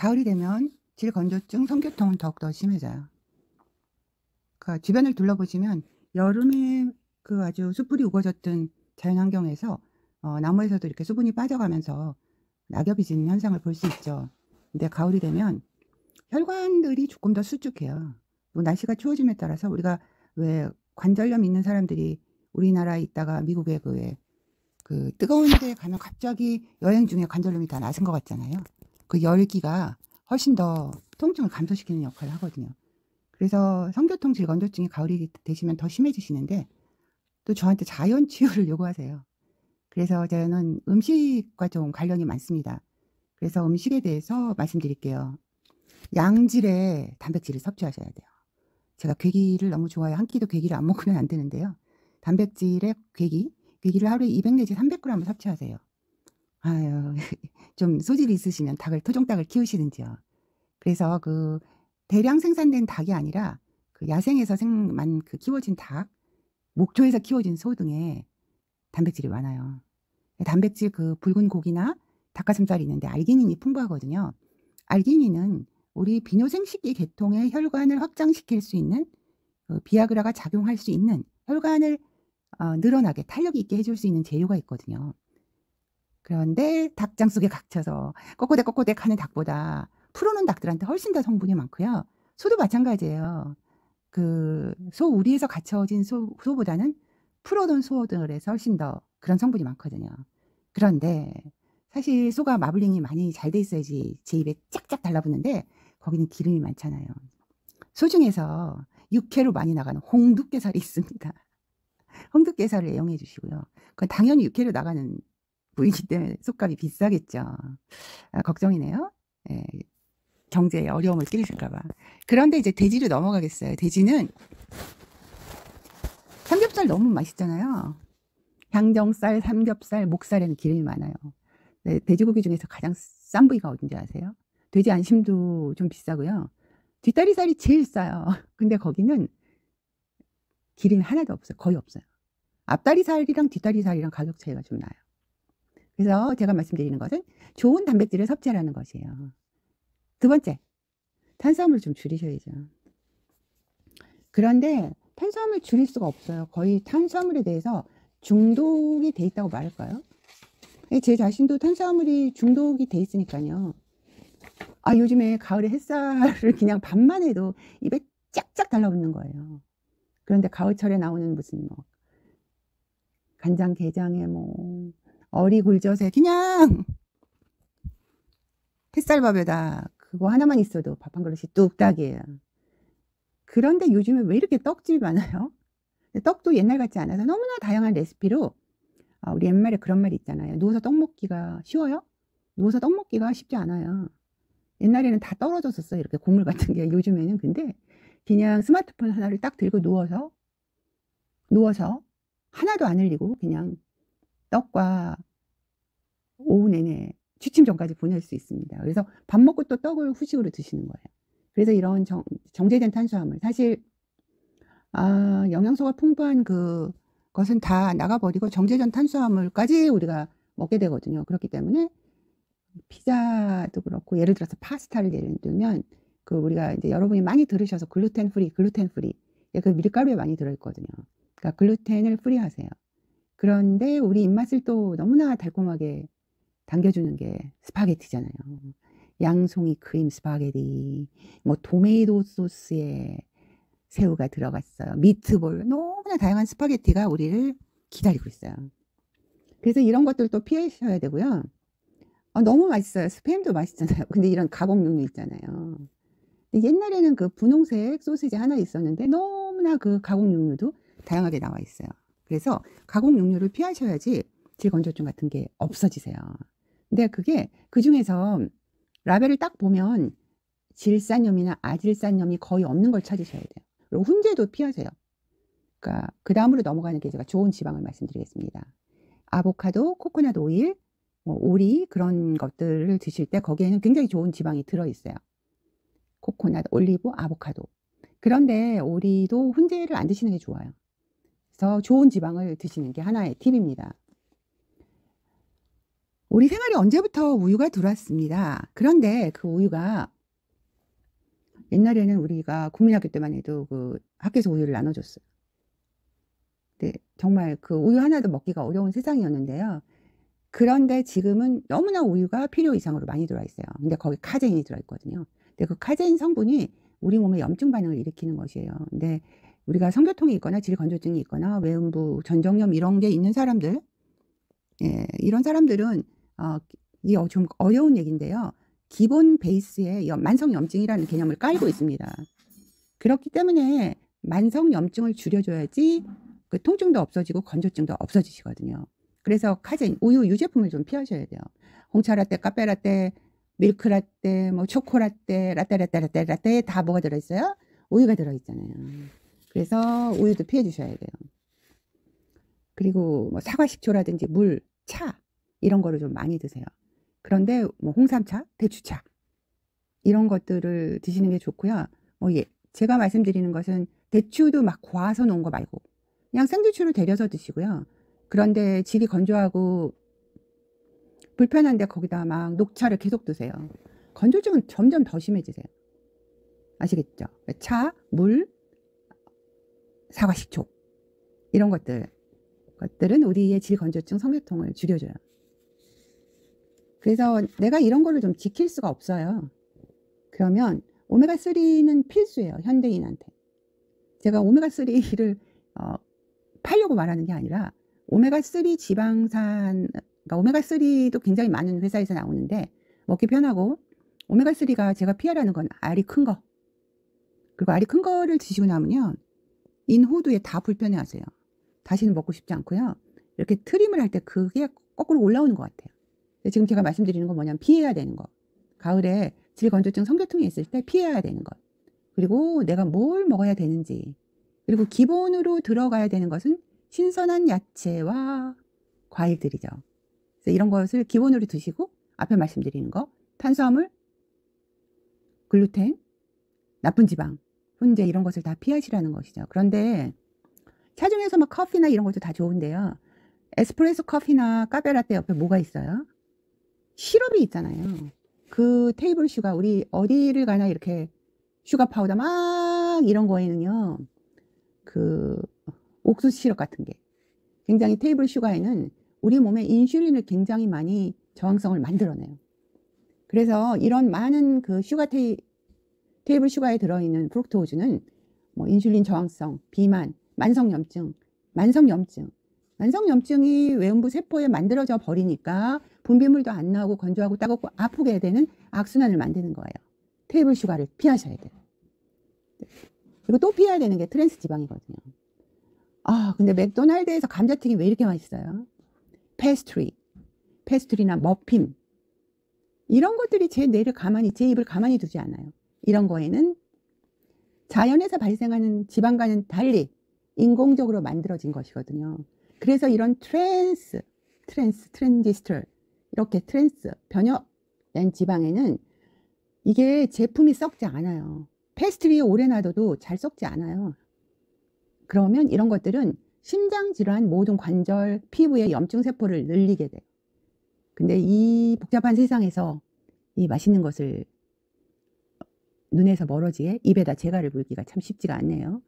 가을이 되면 질건조증, 성교통은 더욱더 심해져요. 그러니까 주변을 둘러보시면 여름에 그 아주 숯불이 우거졌던 자연환경에서 나무에서도 이렇게 수분이 빠져가면서 낙엽이 지는 현상을 볼 수 있죠. 근데 가을이 되면 혈관들이 조금 더 수축해요. 또 날씨가 추워짐에 따라서 우리가 왜 관절염 있는 사람들이 우리나라에 있다가 미국에 그 뜨거운 데 가면 갑자기 여행 중에 관절염이 다 나신 것 같잖아요. 그 열기가 훨씬 더 통증을 감소시키는 역할을 하거든요. 그래서 성교통 질건조증이 가을이 되시면 더 심해지시는데 또 저한테 자연 치유를 요구하세요. 그래서 저는 음식과 좀 관련이 많습니다. 그래서 음식에 대해서 말씀드릴게요. 양질의 단백질을 섭취하셔야 돼요. 제가 괴기를 너무 좋아해요. 한 끼도 괴기를 안 먹으면 안 되는데요. 단백질의 괴기를 하루에 200 내지 300g을 섭취하세요. 아유, 좀 소질이 있으시면 토종닭을 키우시는지요. 그래서 그 대량 생산된 닭이 아니라 그 야생에서 키워진 닭, 목초에서 키워진 소 등에 단백질이 많아요. 단백질 그 붉은 고기나 닭가슴살이 있는데 알기닌이 풍부하거든요. 알기닌은 우리 비뇨생식기 계통의 혈관을 확장시킬 수 있는 비아그라가 작용할 수 있는 혈관을 늘어나게 탄력 있게 해줄 수 있는 재료가 있거든요. 그런데 닭장 속에 갇혀서 꼬꼬댁 하는 닭보다 풀어놓은 닭들한테 훨씬 더 성분이 많고요. 소도 마찬가지예요. 그 소우리에서 갇혀진 소보다는 풀어놓은 소들에서 훨씬 더 그런 성분이 많거든요. 그런데 사실 소가 마블링이 많이 잘 돼 있어야지 제 입에 쫙쫙 달라붙는데 거기는 기름이 많잖아요. 소 중에서 육회로 많이 나가는 홍두깨살이 있습니다. 홍두깨살을 애용해 주시고요. 그건 당연히 육회로 나가는 부위이기 때문에 솥값이 비싸겠죠. 걱정이네요. 예, 경제에 어려움을 끼리실까 봐. 그런데 이제 돼지로 넘어가겠어요. 돼지는 삼겹살 너무 맛있잖아요. 향정살, 삼겹살, 목살에는 기름이 많아요. 네, 돼지고기 중에서 가장 싼 부위가 어딘지 아세요? 돼지 안심도 좀 비싸고요. 뒷다리살이 제일 싸요. 근데 거기는 기름이 하나도 없어요. 거의 없어요. 앞다리살이랑 뒷다리살이랑 가격 차이가 좀 나요. 그래서 제가 말씀드리는 것은 좋은 단백질을 섭취하라는 것이에요. 두 번째, 탄수화물을 좀 줄이셔야죠. 그런데 탄수화물 줄일 수가 없어요. 거의 탄수화물에 대해서 중독이 돼 있다고 말할까요? 제 자신도 탄수화물이 중독이 돼 있으니까요. 요즘에 가을에 햇살을 그냥 밤만 해도 입에 쫙쫙 달라붙는 거예요. 그런데 가을철에 나오는 무슨 간장게장에 어리굴젓에 그냥 햇살밥에다 그거 하나만 있어도 밥 한 그릇이 뚝딱이에요. 그런데 요즘에 왜 이렇게 떡집이 많아요? 떡도 옛날 같지 않아서 너무나 다양한 레시피로 우리 옛말에 그런 말이 있잖아요. 누워서 떡 먹기가 쉬워요? 누워서 떡 먹기가 쉽지 않아요. 옛날에는 다 떨어졌었어요. 이렇게 곡물 같은 게. 요즘에는 근데 그냥 스마트폰 하나를 딱 들고 누워서 하나도 안 흘리고 그냥 떡과 오후 내내 취침 전까지 보낼 수 있습니다. 그래서 밥 먹고 또 떡을 후식으로 드시는 거예요. 그래서 이런 정제된 탄수화물, 사실 영양소가 풍부한 그것은 다 나가버리고 정제된 탄수화물까지 우리가 먹게 되거든요. 그렇기 때문에 피자도 그렇고, 예를 들어서 파스타를 예를 들면 우리가 이제 여러분이 많이 들으셔서 글루텐 프리 그 밀가루에 많이 들어있거든요. 그러니까 글루텐을 프리 하세요. 그런데 우리 입맛을 또 너무나 달콤하게 당겨주는 게 스파게티잖아요. 양송이 크림 스파게티, 토메이토 소스에 새우가 들어갔어요. 미트볼, 너무나 다양한 스파게티가 우리를 기다리고 있어요. 그래서 이런 것들도 피하셔야 되고요. 너무 맛있어요. 스팸도 맛있잖아요. 근데 이런 가공 육류 있잖아요. 옛날에는 그 분홍색 소시지 하나 있었는데 너무나 그 가공 육류도 다양하게 나와 있어요. 그래서 가공 육류를 피하셔야지 질건조증 같은 게 없어지세요. 근데 그게 그 중에서 라벨을 딱 보면 질산염이나 아질산염이 거의 없는 걸 찾으셔야 돼요. 그리고 훈제도 피하세요. 그러니까 그 다음으로 넘어가는 게 제가 좋은 지방을 말씀드리겠습니다. 아보카도, 코코넛 오일, 오리 그런 것들을 드실 때 거기에는 굉장히 좋은 지방이 들어있어요. 코코넛, 올리브, 아보카도. 그런데 오리도 훈제를 안 드시는 게 좋아요. 그래서 좋은 지방을 드시는 게 하나의 팁입니다. 우리 생활에 언제부터 우유가 들어왔습니다. 그런데 그 우유가 옛날에는 우리가 국민학교 때만 해도 그 학교에서 우유를 나눠줬어요. 근데 정말 그 우유 하나도 먹기가 어려운 세상이었는데요. 그런데 지금은 너무나 우유가 필요 이상으로 많이 들어와 있어요. 근데 거기 카제인이 들어있거든요. 근데 그 카제인 성분이 우리 몸에 염증 반응을 일으키는 것이에요. 근데 우리가 성교통이 있거나 질건조증이 있거나 외음부, 전정염 이런 게 있는 사람들, 예, 이런 사람들은 이게 좀 어려운 얘기인데요. 기본 베이스에 만성염증이라는 개념을 깔고 있습니다. 그렇기 때문에 만성염증을 줄여줘야지 그 통증도 없어지고 건조증도 없어지시거든요. 그래서 카제인, 우유 유제품을 좀 피하셔야 돼요. 홍차라떼, 카페라떼, 밀크라떼, 뭐 초코라떼, 라떼 다 뭐가 들어있어요? 우유가 들어있잖아요. 그래서 우유도 피해 주셔야 돼요. 그리고 뭐 사과식초라든지 물, 차 이런 거를 좀 많이 드세요. 그런데 뭐 홍삼차, 대추차 이런 것들을 드시는 게 좋고요. 제가 말씀드리는 것은 대추도 막 고아서 놓은 거 말고 그냥 생대추를 데려서 드시고요. 그런데 질이 건조하고 불편한데 거기다 막 녹차를 계속 드세요. 건조증은 점점 더 심해지세요. 아시겠죠? 차, 물, 사과식초 이런 것들은 우리의 질건조증, 성교통을 줄여줘요. 그래서 내가 이런 거를 좀 지킬 수가 없어요. 그러면 오메가3는 필수예요. 현대인한테. 제가 오메가3를 팔려고 말하는 게 아니라 오메가3 지방산, 그러니까 오메가3도 굉장히 많은 회사에서 나오는데 먹기 편하고 오메가3가 제가 피하라는 건 알이 큰 거. 그리고 알이 큰 거를 드시고 나면요. 인후두에 다 불편해 하세요. 다시는 먹고 싶지 않고요. 이렇게 트림을 할 때 그게 거꾸로 올라오는 것 같아요. 지금 제가 말씀드리는 건 뭐냐면 피해야 되는 거. 가을에 질건조증, 성교통이 있을 때 피해야 되는 것. 그리고 내가 뭘 먹어야 되는지. 그리고 기본으로 들어가야 되는 것은 신선한 야채와 과일들이죠. 그래서 이런 것을 기본으로 드시고 앞에 말씀드리는 거. 탄수화물, 글루텐, 나쁜 지방, 훈제 이런 것을 다 피하시라는 것이죠. 그런데 차중에서 막 커피나 이런 것도 다 좋은데요. 에스프레소 커피나 카페라떼 옆에 뭐가 있어요? 시럽이 있잖아요. 그 테이블 슈가 우리 어디를 가나 이렇게 슈가 파우더 막 이런 거에는요. 그 옥수수 시럽 같은 게 굉장히 테이블 슈가에는 우리 몸에 인슐린을 굉장히 많이 저항성을 만들어내요. 그래서 이런 많은 그 테이블 슈가에 들어있는 프룩토즈는 뭐 인슐린 저항성, 비만, 만성염증이 외음부 세포에 만들어져 버리니까 분비물도 안 나오고 건조하고 따갑고 아프게 되는 악순환을 만드는 거예요. 테이블 슈가를 피하셔야 돼요. 그리고 또 피해야 되는 게 트랜스 지방이거든요. 근데 맥도날드에서 감자튀김 왜 이렇게 맛있어요? 페스트리나 머핀 이런 것들이 제 입을 가만히 두지 않아요. 이런 거에는 자연에서 발생하는 지방과는 달리 인공적으로 만들어진 것이거든요. 그래서 이런 트랜지스टर 이렇게 변형된 지방에는 이게 제품이 썩지 않아요. 페스트리에 오래 놔둬도 잘 썩지 않아요. 그러면 이런 것들은 심장질환, 모든 관절, 피부의 염증 세포를 늘리게 돼요. 근데 이 복잡한 세상에서 이 맛있는 것을 눈에서 멀어지게 입에다 재갈을 물기가 참 쉽지가 않네요.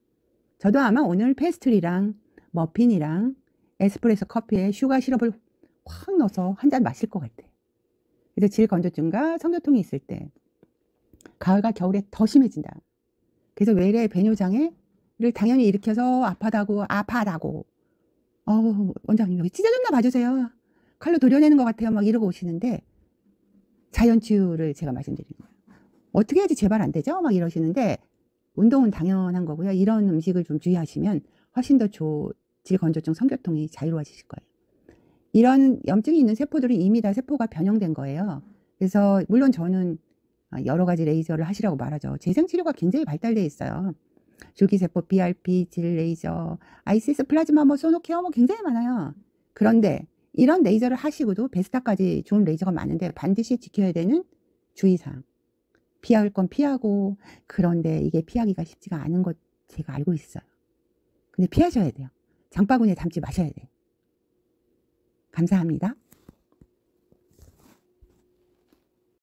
저도 아마 오늘 페스트리랑 머핀이랑 에스프레소 커피에 슈가 시럽을 확 넣어서 한 잔 마실 것 같아요. 그래서 질건조증과 성교통이 있을 때 가을과 겨울에 더 심해진다. 그래서 외래 배뇨장애를 당연히 일으켜서 아파다고 원장님 여기 찢어졌나 봐주세요. 칼로 도려내는 것 같아요. 막 이러고 오시는데 자연치유를 제가 말씀드리는 거예요. 어떻게 해야지 재발 안 되죠? 막 이러시는데 운동은 당연한 거고요. 이런 음식을 좀 주의하시면 훨씬 더 질건조증, 성교통이 자유로워지실 거예요. 이런 염증이 있는 세포들은 이미 다 세포가 변형된 거예요. 그래서 물론 저는 여러 가지 레이저를 하시라고 말하죠. 재생치료가 굉장히 발달되어 있어요. 줄기세포, BRP, 질 레이저, 아이시스, 플라즈마, 소노케어 굉장히 많아요. 그런데 이런 레이저를 하시고도 베스타까지 좋은 레이저가 많은데 반드시 지켜야 되는 주의사항. 피할 건 피하고 그런데 이게 피하기가 쉽지가 않은 것 제가 알고 있어요. 근데 피하셔야 돼요. 장바구니에 담지 마셔야 돼요. 감사합니다.